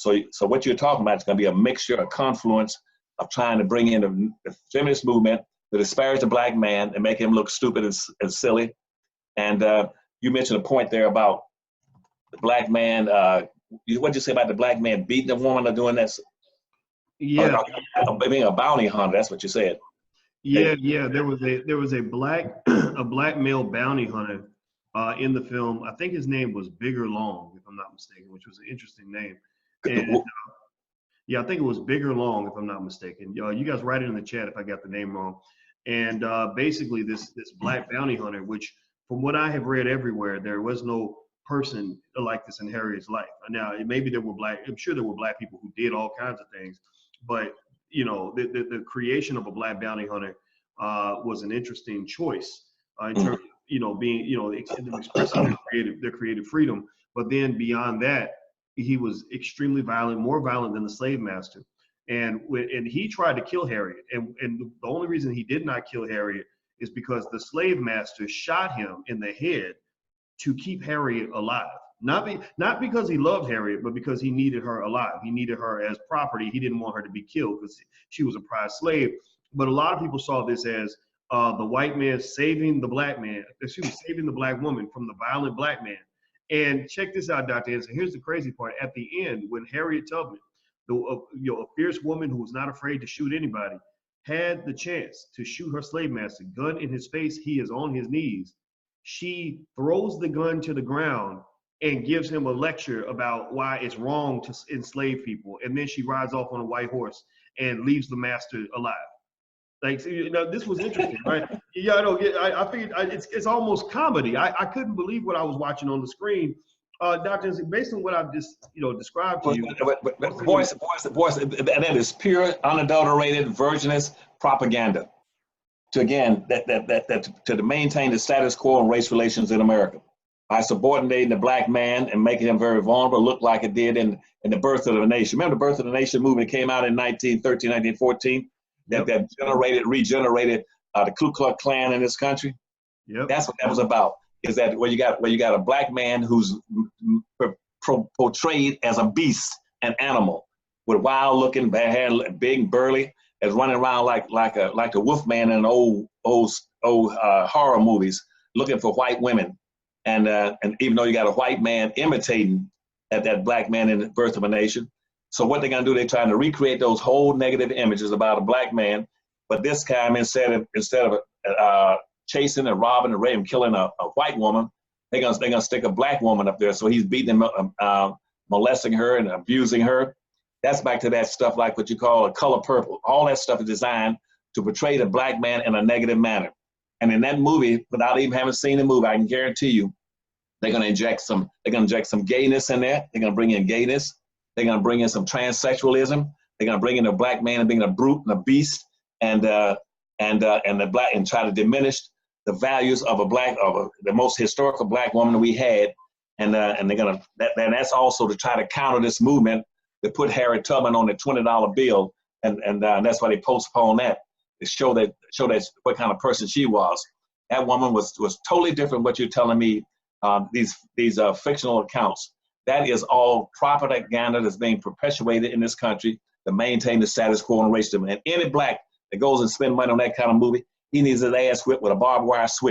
So what you're talking about is going to be a mixture, a confluence of trying to bring in the feminist movement to disparage the black man and make him look stupid and silly. And you mentioned a point there about the black man. What did you say about the black man beating a woman or doing that? Yeah, Being a bounty hunter. That's what you said. yeah, yeah. There was a black a black male bounty hunter in the film. I think his name was Bigger Long, if I'm not mistaken, which was an interesting name. And yeah, I think it was Bigger Long, if I'm not mistaken. You guys write it in the chat if I got the name wrong. And basically, this black bounty hunter, which from what I have read everywhere, there was no person like this in Harriet's life. Now, maybe there were I'm sure there were black people who did all kinds of things, but you know, the creation of a black bounty hunter was an interesting choice in terms of, you know, being, you know, expressing their creative freedom. But then beyond that, he was extremely violent, more violent than the slave master. And he tried to kill Harriet. And the only reason he did not kill Harriet is because the slave master shot him in the head to keep Harriet alive. Not because he loved Harriet, but because he needed her alive. He needed her as property. He didn't want her to be killed because she was a prize slave. But a lot of people saw this as the white man saving the black man, saving the black woman from the violent black man. And check this out, Dr. Anderson. Here's the crazy part. At the end, when Harriet Tubman, a fierce woman who was not afraid to shoot anybody, had the chance to shoot her slave master, gun in his face, he is on his knees. She throws the gun to the ground and gives him a lecture about why it's wrong to enslave people. And then she rides off on a white horse and leaves the master alive. Like, you know, this was interesting, right? Yeah, I know. I figured it's almost comedy. I couldn't believe what I was watching on the screen. Dr. based on what I've just, you know, described to you. Boys, and that is pure, unadulterated, virginous propaganda. To maintain the status quo in race relations in America by subordinating the black man and making him very vulnerable, look like it did in The Birth of the Nation. Remember The Birth of the Nation movie that came out in 1913, 1914? That regenerated the Ku Klux Klan in this country. Yep. That's what that was about. Is that where you got a black man who's portrayed as a beast, an animal, with wild looking, bad hair, big and burly, is running around like a wolf man in old horror movies, looking for white women, and even though you got a white man imitating that black man in The Birth of a Nation. So what they're gonna do? They're trying to recreate those whole negative images about a black man, but this time instead of chasing and robbing and raping, killing a white woman, they're gonna stick a black woman up there. So he's beating and molesting her and abusing her. That's back to that stuff like what you call a color purple. All that stuff is designed to portray the black man in a negative manner. And in that movie, without even having seen the movie, I can guarantee you, they're gonna inject some gayness in there. They're gonna bring in gayness. They're gonna bring in some transsexualism. They're gonna bring in a black man and being a brute and a beast, and try to diminish the values of the most historical black woman we had, and that's also to try to counter this movement to put Harriet Tubman on the $20 bill, and that's why they postponed that to show that what kind of person she was. That woman was totally different. What you're telling me, these fictional accounts, that is all propaganda that's being perpetuated in this country to maintain the status quo and racism. And any black that goes and spend money on that kind of movie, he needs his ass whipped with a barbed wire switch.